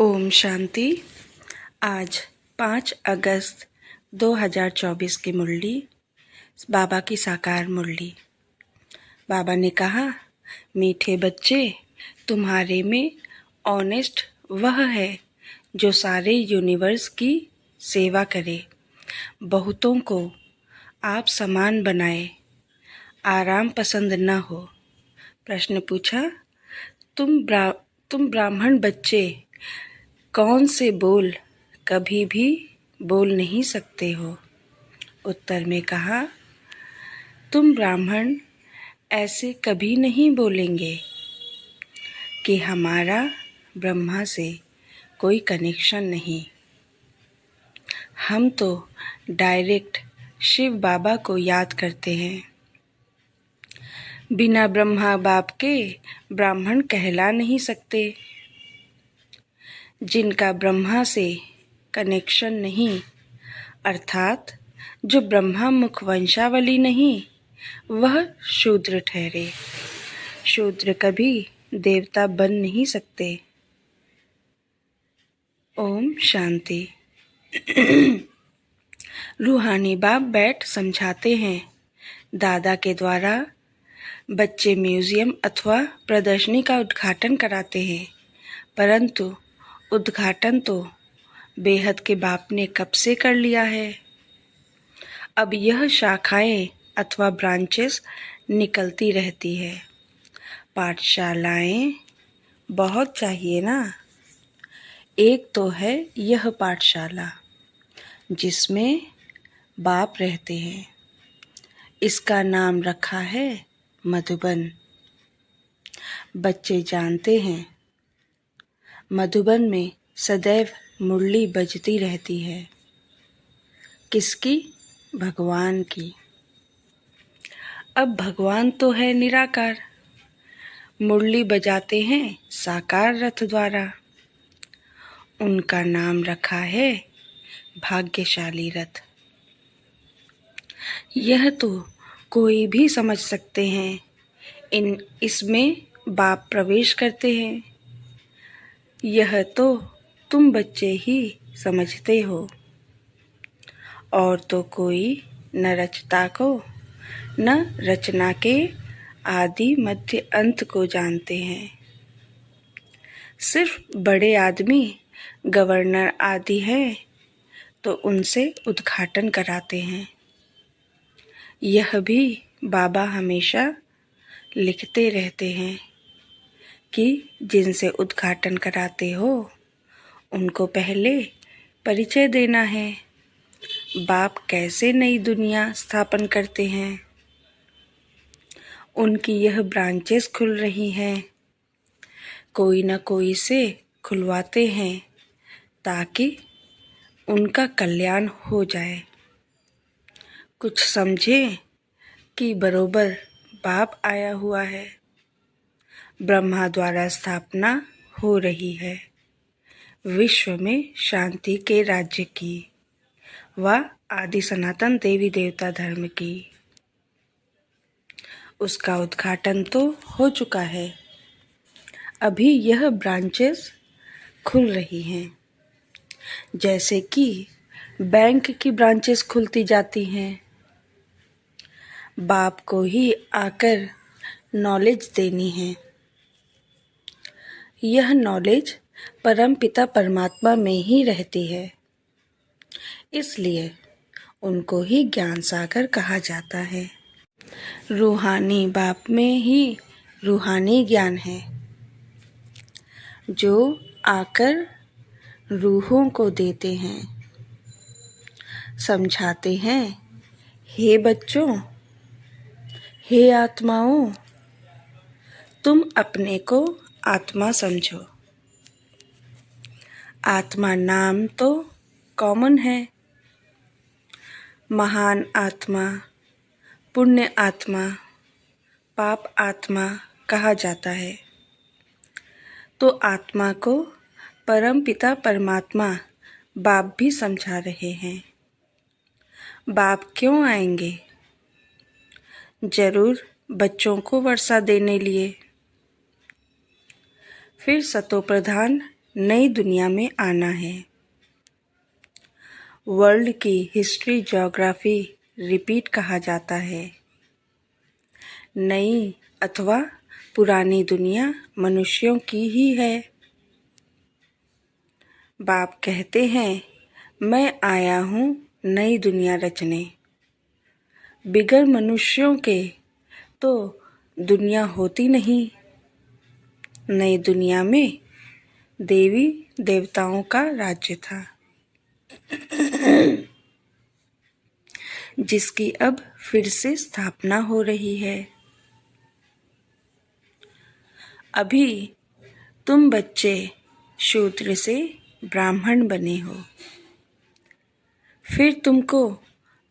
ओम शांति। आज 5 अगस्त 2024 की मुरली, बाबा की साकार मुरली। बाबा ने कहा, मीठे बच्चे, तुम्हारे में ऑनेस्ट वह है जो सारे यूनिवर्स की सेवा करे, बहुतों को आप समान बनाए, आराम पसंद न हो। प्रश्न पूछा, तुम ब्राह्मण बच्चे कौन से बोल कभी भी बोल नहीं सकते हो? उत्तर में कहा, तुम ब्राह्मण ऐसे कभी नहीं बोलेंगे कि हमारा ब्रह्मा से कोई कनेक्शन नहीं। हम तो डायरेक्ट शिव बाबा को याद करते हैं। बिना ब्रह्मा बाप के ब्राह्मण कहला नहीं सकते। जिनका ब्रह्मा से कनेक्शन नहीं, अर्थात जो ब्रह्मा मुख वंशावली नहीं, वह शूद्र ठहरे। शूद्र कभी देवता बन नहीं सकते। ओम शांति। रूहानी बाप बैठ समझाते हैं। दादा के द्वारा बच्चे म्यूजियम अथवा प्रदर्शनी का उद्घाटन कराते हैं, परंतु उद्घाटन तो बेहद के बाप ने कब से कर लिया है। अब यह शाखाएं अथवा ब्रांचेस निकलती रहती है। पाठशालाएं बहुत चाहिए ना। एक तो है यह पाठशाला जिसमें बाप रहते हैं। इसका नाम रखा है मधुबन। बच्चे जानते हैं, मधुबन में सदैव मुरली बजती रहती है। किसकी? भगवान की। अब भगवान तो है निराकार, मुरली बजाते हैं साकार रथ द्वारा। उनका नाम रखा है भाग्यशाली रथ। यह तो कोई भी समझ सकते हैं। इसमें बाप प्रवेश करते हैं। यह तो तुम बच्चे ही समझते हो, और तो कोई न रचता को न रचना के आदि मध्य अंत को जानते हैं। सिर्फ बड़े आदमी गवर्नर आदि हैं तो उनसे उद्घाटन कराते हैं। यह भी बाबा हमेशा लिखते रहते हैं कि जिनसे उद्घाटन कराते हो उनको पहले परिचय देना है। बाप कैसे नई दुनिया स्थापन करते हैं। उनकी यह ब्रांचेस खुल रही हैं, कोई न कोई से खुलवाते हैं ताकि उनका कल्याण हो जाए। कुछ समझें कि बरोबर बाप आया हुआ है। ब्रह्मा द्वारा स्थापना हो रही है विश्व में शांति के राज्य की व आदि सनातन देवी देवता धर्म की। उसका उद्घाटन तो हो चुका है। अभी यह ब्रांचेस खुल रही हैं, जैसे कि बैंक की ब्रांचेस खुलती जाती हैं। बाप को ही आकर नॉलेज देनी है। यह नॉलेज परम पिता परमात्मा में ही रहती है, इसलिए उनको ही ज्ञान सागर कहा जाता है। रूहानी बाप में ही रूहानी ज्ञान है, जो आकर रूहों को देते हैं। समझाते हैं, हे बच्चों, हे आत्माओं, तुम अपने को आत्मा समझो। आत्मा नाम तो कॉमन है। महान आत्मा, पुण्य आत्मा, पाप आत्मा कहा जाता है। तो आत्मा को परम पिता परमात्मा बाप भी समझा रहे हैं। बाप क्यों आएंगे? जरूर बच्चों को वर्षा देने लिए। फिर सतो प्रधान नई दुनिया में आना है। वर्ल्ड की हिस्ट्री ज्योग्राफी रिपीट कहा जाता है। नई अथवा पुरानी दुनिया मनुष्यों की ही है। बाप कहते हैं, मैं आया हूँ नई दुनिया रचने। बिगर मनुष्यों के तो दुनिया होती नहीं। नई दुनिया में देवी देवताओं का राज्य था, जिसकी अब फिर से स्थापना हो रही है। अभी तुम बच्चे शूद्र से ब्राह्मण बने हो, फिर तुमको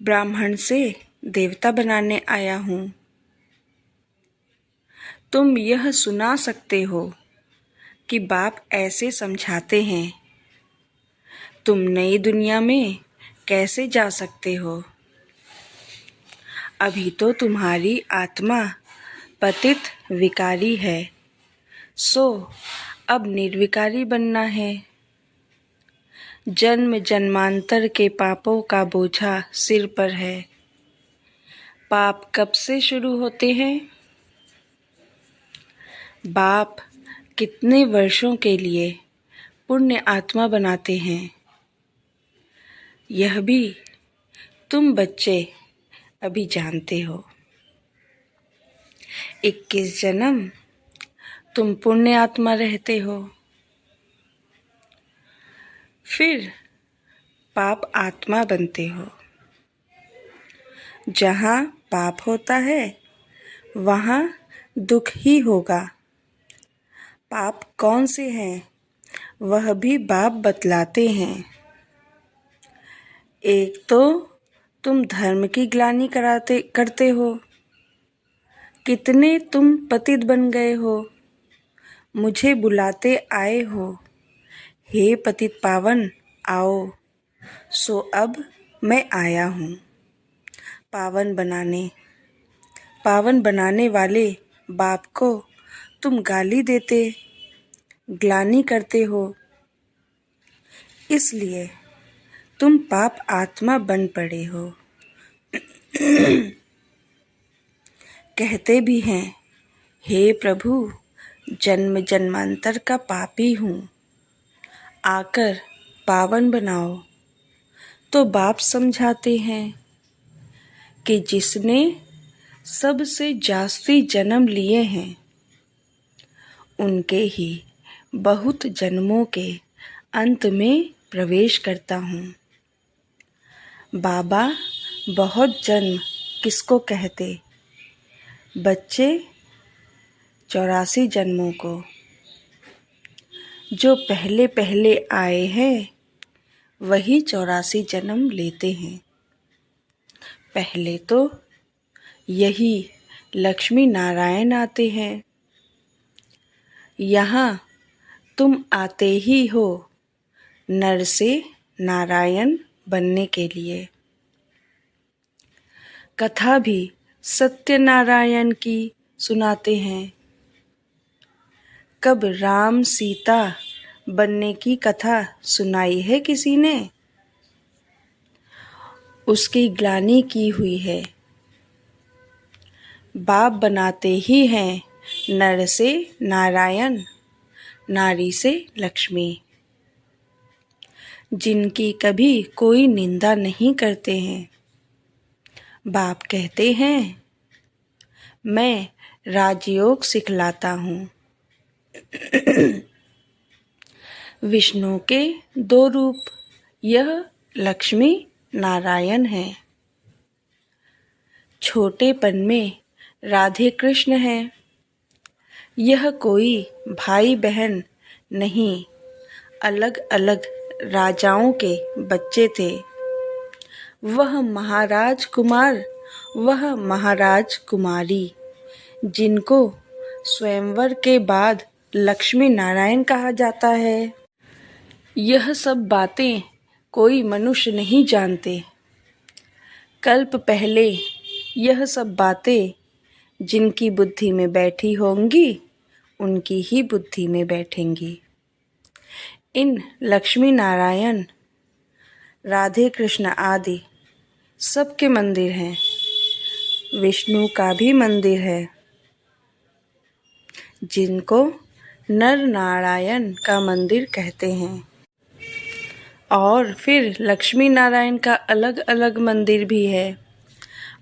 ब्राह्मण से देवता बनाने आया हूँ। तुम यह सुना सकते हो कि बाप ऐसे समझाते हैं। तुम नई दुनिया में कैसे जा सकते हो? अभी तो तुम्हारी आत्मा पतित विकारी है, सो अब निर्विकारी बनना है। जन्म जन्मांतर के पापों का बोझा सिर पर है। पाप कब से शुरू होते हैं? बाप कितने वर्षों के लिए पुण्य आत्मा बनाते हैं, यह भी तुम बच्चे अभी जानते हो। 21 जन्म तुम पुण्य आत्मा रहते हो, फिर पाप आत्मा बनते हो। जहाँ पाप होता है वहाँ दुख ही होगा। पाप कौन से हैं वह भी बाप बतलाते हैं। एक तो तुम धर्म की ग्लानि करते हो। कितने तुम पतित बन गए हो, मुझे बुलाते आए हो, हे पतित पावन आओ। सो अब मैं आया हूँ पावन बनाने वाले बाप को तुम गाली देते, ग्लानि करते हो। इसलिए तुम पाप आत्मा बन पड़े हो। कहते भी हैं, हे प्रभु जन्म जन्मांतर का पापी हूँ, आकर पावन बनाओ। तो बाप समझाते हैं कि जिसने सबसे जास्ती जन्म लिए हैं उनके ही बहुत जन्मों के अंत में प्रवेश करता हूँ। बाबा बहुत जन्म किसको कहते? बच्चे 84 जन्मों को। जो पहले पहले आए हैं वही 84 जन्म लेते हैं। पहले तो यही लक्ष्मी नारायण आते हैं। यहाँ तुम आते ही हो नर से नारायण बनने के लिए। कथा भी सत्यनारायण की सुनाते हैं। कब राम सीता बनने की कथा सुनाई है किसी ने? उसकी ग्लानि की हुई है। बाप बनाते ही हैं नर से नारायण, नारी से लक्ष्मी, जिनकी कभी कोई निंदा नहीं करते हैं। बाप कहते हैं, मैं राजयोग सिखलाता हूँ। विष्णु के 2 रूप, यह लक्ष्मी नारायण है। छोटेपन में राधे कृष्ण हैं। यह कोई भाई बहन नहीं, अलग अलग राजाओं के बच्चे थे। वह महाराज कुमार, वह महाराज कुमारी, जिनको स्वयंवर के बाद लक्ष्मी नारायण कहा जाता है। यह सब बातें कोई मनुष्य नहीं जानते। कल्प पहले यह सब बातें जिनकी बुद्धि में बैठी होंगी उनकी ही बुद्धि में बैठेंगी। इन लक्ष्मी नारायण, राधे कृष्ण आदि सबके मंदिर हैं। विष्णु का भी मंदिर है, जिनको नर नारायण का मंदिर कहते हैं। और फिर लक्ष्मी नारायण का अलग अलग मंदिर भी है।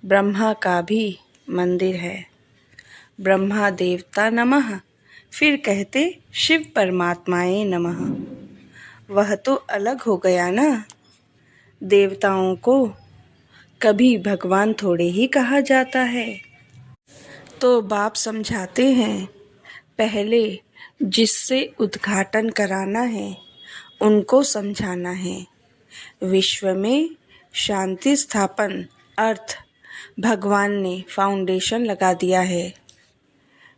ब्रह्मा का भी मंदिर है। ब्रह्मा देवता नमः, फिर कहते शिव परमात्माए नमः। वह तो अलग हो गया ना। देवताओं को कभी भगवान थोड़े ही कहा जाता है। तो बाप समझाते हैं, पहले जिससे उद्घाटन कराना है उनको समझाना है। विश्व में शांति स्थापन अर्थ भगवान ने फाउंडेशन लगा दिया है।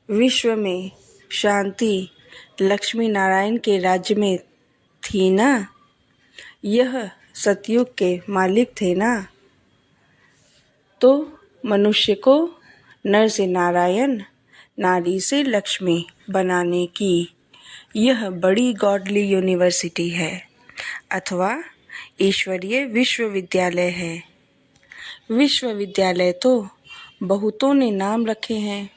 विश्व में शांति लक्ष्मी नारायण के राज्य में थी ना। यह सतयुग के मालिक थे ना। तो मनुष्य को नर से नारायण, नारी से लक्ष्मी बनाने की यह बड़ी गॉडली यूनिवर्सिटी है अथवा ईश्वरीय विश्वविद्यालय है। विश्वविद्यालय तो बहुतों ने नाम रखे हैं।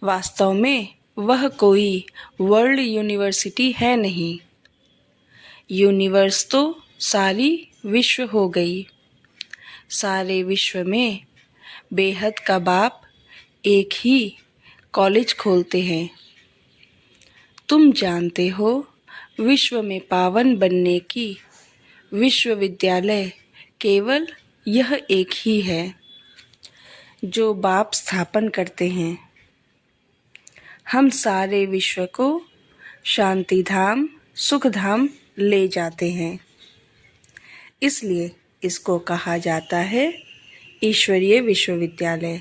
वास्तव में वह कोई वर्ल्ड यूनिवर्सिटी है नहीं। यूनिवर्स तो सारी विश्व हो गई। सारे विश्व में बेहद का बाप एक ही कॉलेज खोलते हैं। तुम जानते हो, विश्व में पावन बनने की विश्वविद्यालय केवल यह एक ही है जो बाप स्थापन करते हैं। हम सारे विश्व को शांति धाम, सुख धाम ले जाते हैं। इसलिए इसको कहा जाता है ईश्वरीय विश्वविद्यालय।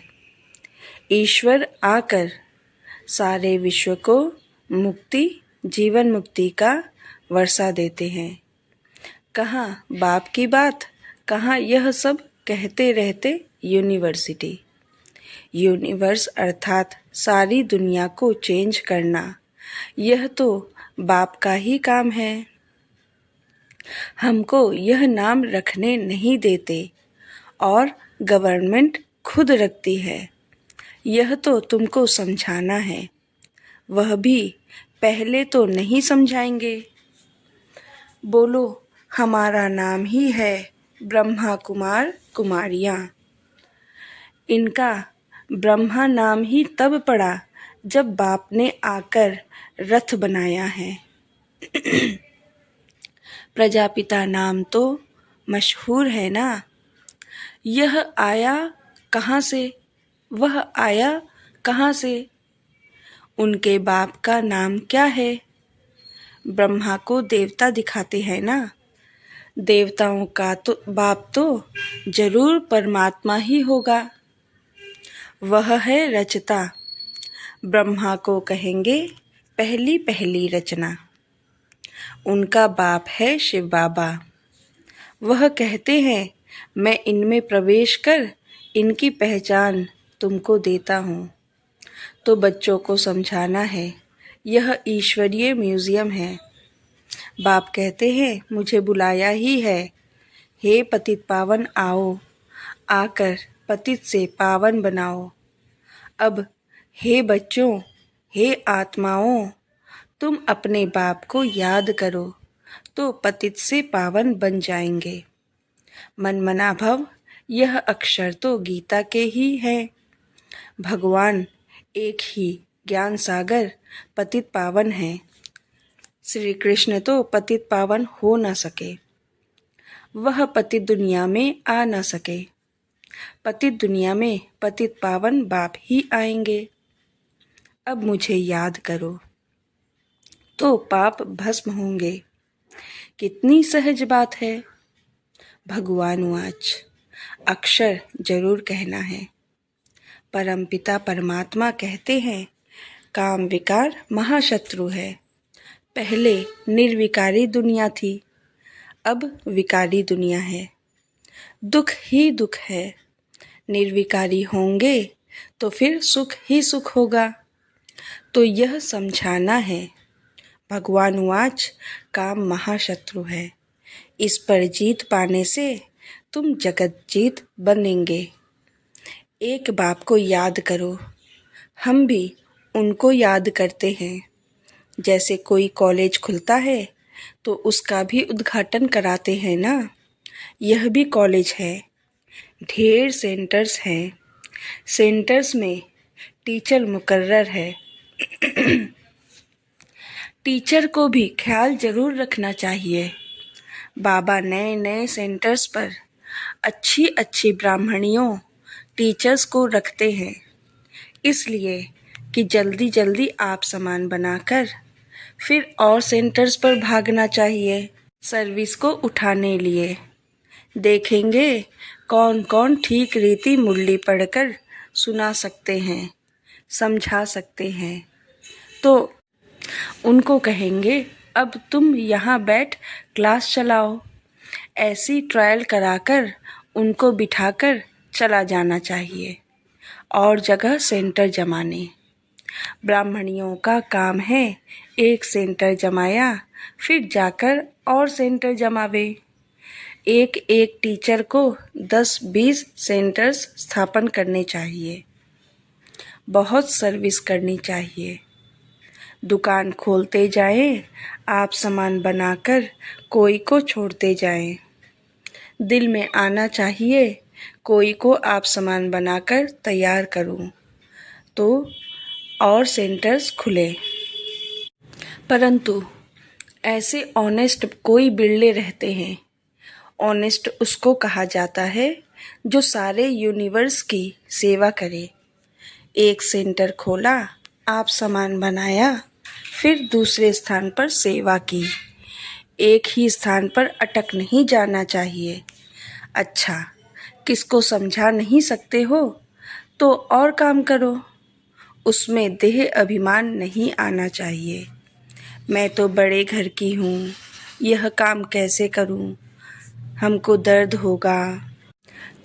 ईश्वर आकर सारे विश्व को मुक्ति, जीवन मुक्ति का वर्षा देते हैं। कहाँ बाप की बात, कहाँ यह सब कहते रहते यूनिवर्सिटी। यूनिवर्स अर्थात सारी दुनिया को चेंज करना, यह तो बाप का ही काम है। हमको यह नाम रखने नहीं देते और गवर्नमेंट खुद रखती है। यह तो तुमको समझाना है। वह भी पहले तो नहीं समझाएंगे। बोलो, हमारा नाम ही है ब्रह्मा कुमार कुमारियाँ। इनका ब्रह्मा नाम ही तब पड़ा जब बाप ने आकर रथ बनाया है। प्रजापिता नाम तो मशहूर है ना। यह आया कहाँ से, वह आया कहाँ से? उनके बाप का नाम क्या है? ब्रह्मा को देवता दिखाते हैं ना। देवताओं का तो बाप तो जरूर परमात्मा ही होगा। वह है रचता। ब्रह्मा को कहेंगे पहली पहली रचना। उनका बाप है शिव बाबा। वह कहते हैं, मैं इनमें प्रवेश कर इनकी पहचान तुमको देता हूँ। तो बच्चों को समझाना है, यह ईश्वरीय म्यूजियम है। बाप कहते हैं, मुझे बुलाया ही है। हे पतित पावन आओ, आकर पतित से पावन बनाओ। अब हे बच्चों, हे आत्माओं, तुम अपने बाप को याद करो तो पतित से पावन बन जाएंगे। मनमना भव, यह अक्षर तो गीता के ही हैं। भगवान एक ही ज्ञान सागर पतित पावन है। श्री कृष्ण तो पतित पावन हो न सके। वह पतित दुनिया में आ न सके। पतित दुनिया में पतित पावन बाप ही आएंगे। अब मुझे याद करो तो पाप भस्म होंगे। कितनी सहज बात है। भगवान वाच, अक्षर जरूर कहना है। परमपिता परमात्मा कहते हैं, काम विकार महाशत्रु है। पहले निर्विकारी दुनिया थी, अब विकारी दुनिया है। दुख ही दुख है। निर्विकारी होंगे तो फिर सुख ही सुख होगा। तो यह समझाना है। भगवान उवाच, काम महाशत्रु है। इस पर जीत पाने से तुम जगत जीत बनेंगे। एक बाप को याद करो। हम भी उनको याद करते हैं। जैसे कोई कॉलेज खुलता है तो उसका भी उद्घाटन कराते हैं ना। यह भी कॉलेज है। ढेर सेंटर्स हैं। सेंटर्स में टीचर मुकर्रर है। टीचर को भी ख्याल जरूर रखना चाहिए। बाबा नए नए सेंटर्स पर अच्छी अच्छी ब्राह्मणियों टीचर्स को रखते हैं, इसलिए कि जल्दी जल्दी आप सामान बनाकर फिर और सेंटर्स पर भागना चाहिए सर्विस को उठाने लिए। देखेंगे कौन कौन ठीक रीति मुरली पढ़कर सुना सकते हैं, समझा सकते हैं। तो उनको कहेंगे अब तुम यहाँ बैठ क्लास चलाओ। ऐसी ट्रायल कराकर उनको बिठाकर चला जाना चाहिए और जगह सेंटर जमाने। ब्राह्मणियों का काम है एक सेंटर जमाया फिर जाकर और सेंटर जमावे। एक एक टीचर को 10-20 सेंटर्स स्थापन करने चाहिए। बहुत सर्विस करनी चाहिए। दुकान खोलते जाएं, आप सामान बनाकर कोई को छोड़ते जाएं। दिल में आना चाहिए कोई को आप सामान बनाकर तैयार करूं तो और सेंटर्स खुले। परंतु ऐसे ऑनेस्ट कोई बिरले रहते हैं। ऑनेस्ट उसको कहा जाता है जो सारे यूनिवर्स की सेवा करे। एक सेंटर खोला, आप सामान बनाया, फिर दूसरे स्थान पर सेवा की। एक ही स्थान पर अटक नहीं जाना चाहिए। अच्छा, किसको समझा नहीं सकते हो तो और काम करो। उसमें देह अभिमान नहीं आना चाहिए। मैं तो बड़े घर की हूँ, यह काम कैसे करूँ, हमको दर्द होगा।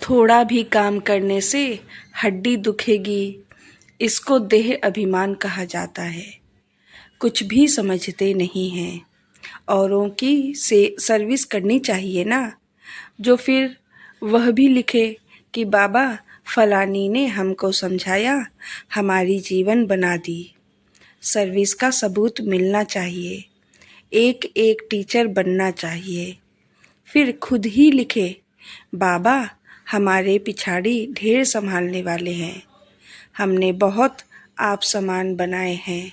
थोड़ा भी काम करने से हड्डी दुखेगी। इसको देह अभिमान कहा जाता है। कुछ भी समझते नहीं हैं। औरों की से सर्विस करनी चाहिए ना। जो फिर वह भी लिखे कि बाबा फलानी ने हमको समझाया, हमारी जीवन बना दी। सर्विस का सबूत मिलना चाहिए। एक एक टीचर बनना चाहिए। फिर खुद ही लिखे, बाबा हमारे पिछाड़ी ढेर संभालने वाले हैं। हमने बहुत आप सामान बनाए हैं।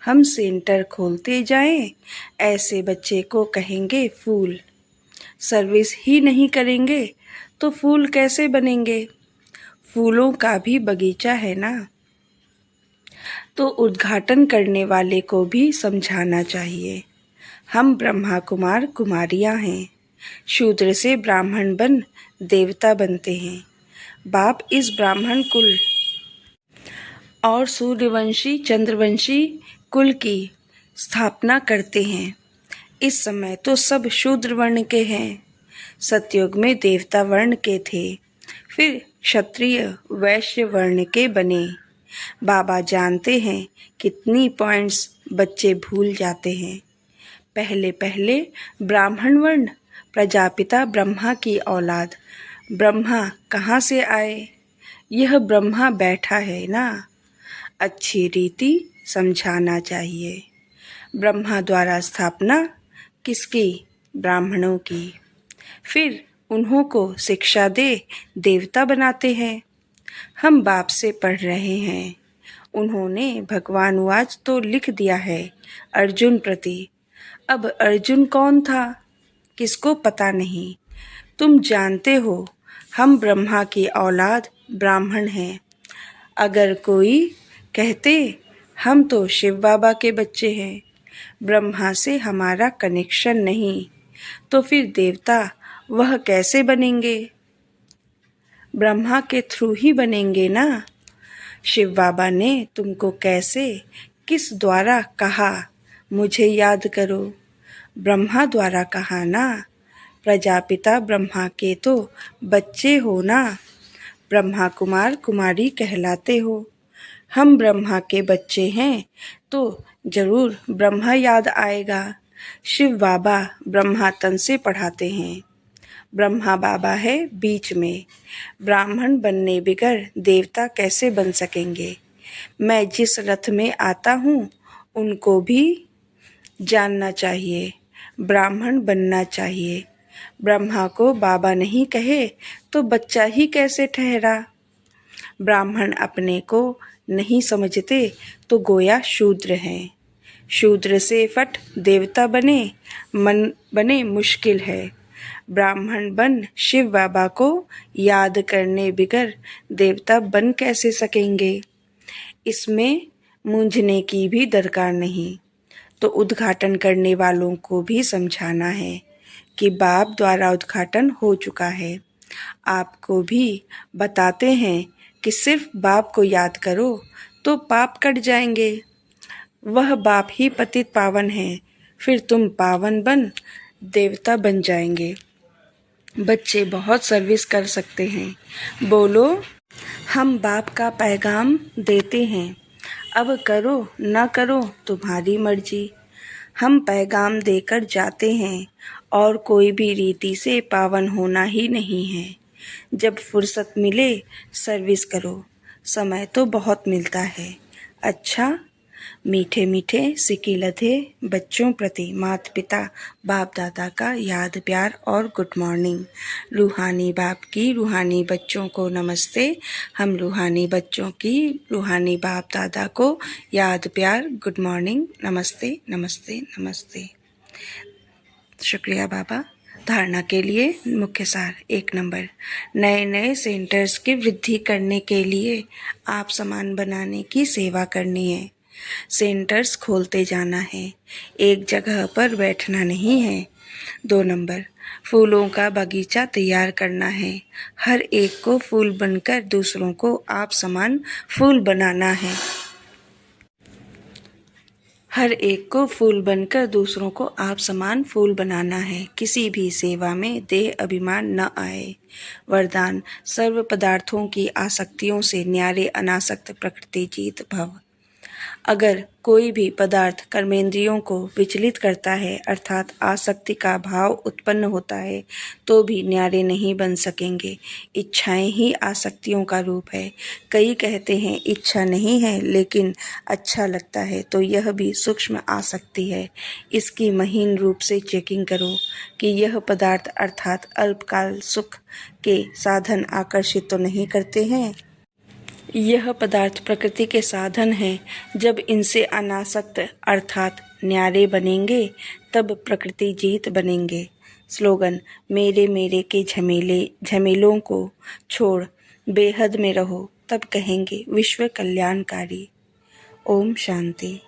हम सेंटर खोलते जाएं, ऐसे बच्चे को कहेंगे फूल। सर्विस ही नहीं करेंगे तो फूल कैसे बनेंगे। फूलों का भी बगीचा है ना। तो उद्घाटन करने वाले को भी समझाना चाहिए। हम ब्रह्मा कुमार कुमारियां हैं। शूद्र से ब्राह्मण बन देवता बनते हैं। बाप इस ब्राह्मण कुल और सूर्यवंशी चंद्रवंशी कुल की स्थापना करते हैं। इस समय तो सब शूद्र वर्ण के हैं। सतयुग में देवता वर्ण के थे, फिर क्षत्रिय वैश्य वर्ण के बने। बाबा जानते हैं कितनी पॉइंट्स बच्चे भूल जाते हैं। पहले पहले ब्राह्मण वर्ण प्रजापिता ब्रह्मा की औलाद। ब्रह्मा कहाँ से आए? यह ब्रह्मा बैठा है ना। अच्छी रीति समझाना चाहिए। ब्रह्मा द्वारा स्थापना किसकी? ब्राह्मणों की। फिर उन्हों को शिक्षा दे देवता बनाते हैं। हम बाप से पढ़ रहे हैं। उन्होंने भगवान उवाच तो लिख दिया है अर्जुन प्रति। अब अर्जुन कौन था किसको पता नहीं। तुम जानते हो हम ब्रह्मा की औलाद ब्राह्मण हैं। अगर कोई कहते हम तो शिव बाबा के बच्चे हैं, ब्रह्मा से हमारा कनेक्शन नहीं, तो फिर देवता वह कैसे बनेंगे? ब्रह्मा के थ्रू ही बनेंगे ना। शिव बाबा ने तुमको कैसे किस द्वारा कहा मुझे याद करो? ब्रह्मा द्वारा कहा ना। प्रजापिता ब्रह्मा के तो बच्चे हो ना। ब्रह्मा कुमार कुमारी कहलाते हो। हम ब्रह्मा के बच्चे हैं तो जरूर ब्रह्मा याद आएगा। शिव बाबा ब्रह्मा तन से पढ़ाते हैं। ब्रह्मा बाबा है बीच में। ब्राह्मण बनने बिगर देवता कैसे बन सकेंगे। मैं जिस रथ में आता हूँ उनको भी जानना चाहिए। ब्राह्मण बनना चाहिए। ब्रह्मा को बाबा नहीं कहे तो बच्चा ही कैसे ठहरा। ब्राह्मण अपने को नहीं समझते तो गोया शूद्र हैं। शूद्र से फट देवता बने मन बने मुश्किल है। ब्राह्मण बन शिव बाबा को याद करने बिगर देवता बन कैसे सकेंगे। इसमें मूंझने की भी दरकार नहीं। तो उद्घाटन करने वालों को भी समझाना है कि बाप द्वारा उद्घाटन हो चुका है। आपको भी बताते हैं कि सिर्फ बाप को याद करो तो पाप कट जाएंगे। वह बाप ही पतित पावन है। फिर तुम पावन बन देवता बन जाएंगे। बच्चे बहुत सर्विस कर सकते हैं। बोलो, हम बाप का पैगाम देते हैं। अब करो न करो तुम्हारी मर्जी। हम पैगाम देकर जाते हैं और कोई भी रीति से पावन होना ही नहीं है। जब फुर्सत मिले सर्विस करो। समय तो बहुत मिलता है। अच्छा, मीठे मीठे सिक्के लधे बच्चों प्रति माता पिता बाप दादा का याद प्यार और गुड मॉर्निंग। रूहानी बाप की रूहानी बच्चों को नमस्ते। हम रूहानी बच्चों की रूहानी बाप दादा को याद प्यार गुड मॉर्निंग नमस्ते नमस्ते नमस्ते। शुक्रिया बाबा। धारणा के लिए मुख्य सार 1 नंबर, नए नए सेंटर्स की वृद्धि करने के लिए आप सामान बनाने की सेवा करनी है। सेंटर्स खोलते जाना है, एक जगह पर बैठना नहीं है। 2 नंबर, फूलों का बगीचा तैयार करना है। हर एक को फूल बनकर दूसरों को आप समान फूल बनाना है। हर एक को फूल बनकर दूसरों को आप समान फूल बनाना है। किसी भी सेवा में देह अभिमान न आए। वरदान, सर्व पदार्थों की आसक्तियों से न्यारे अनासक्त प्रकृति जीत भव। अगर कोई भी पदार्थ कर्मेंद्रियों को विचलित करता है अर्थात आसक्ति का भाव उत्पन्न होता है तो भी न्यारे नहीं बन सकेंगे। इच्छाएं ही आसक्तियों का रूप है। कई कहते हैं इच्छा नहीं है लेकिन अच्छा लगता है, तो यह भी सूक्ष्म आसक्ति है। इसकी महीन रूप से चेकिंग करो कि यह पदार्थ अर्थात अल्पकाल सुख के साधन आकर्षित तो नहीं करते हैं। यह पदार्थ प्रकृति के साधन हैं। जब इनसे अनासक्त अर्थात न्यारे बनेंगे तब प्रकृति जीत बनेंगे। स्लोगन, मेरे मेरे के झमेलों को छोड़ बेहद में रहो, तब कहेंगे विश्व कल्याणकारी। ओम शांति।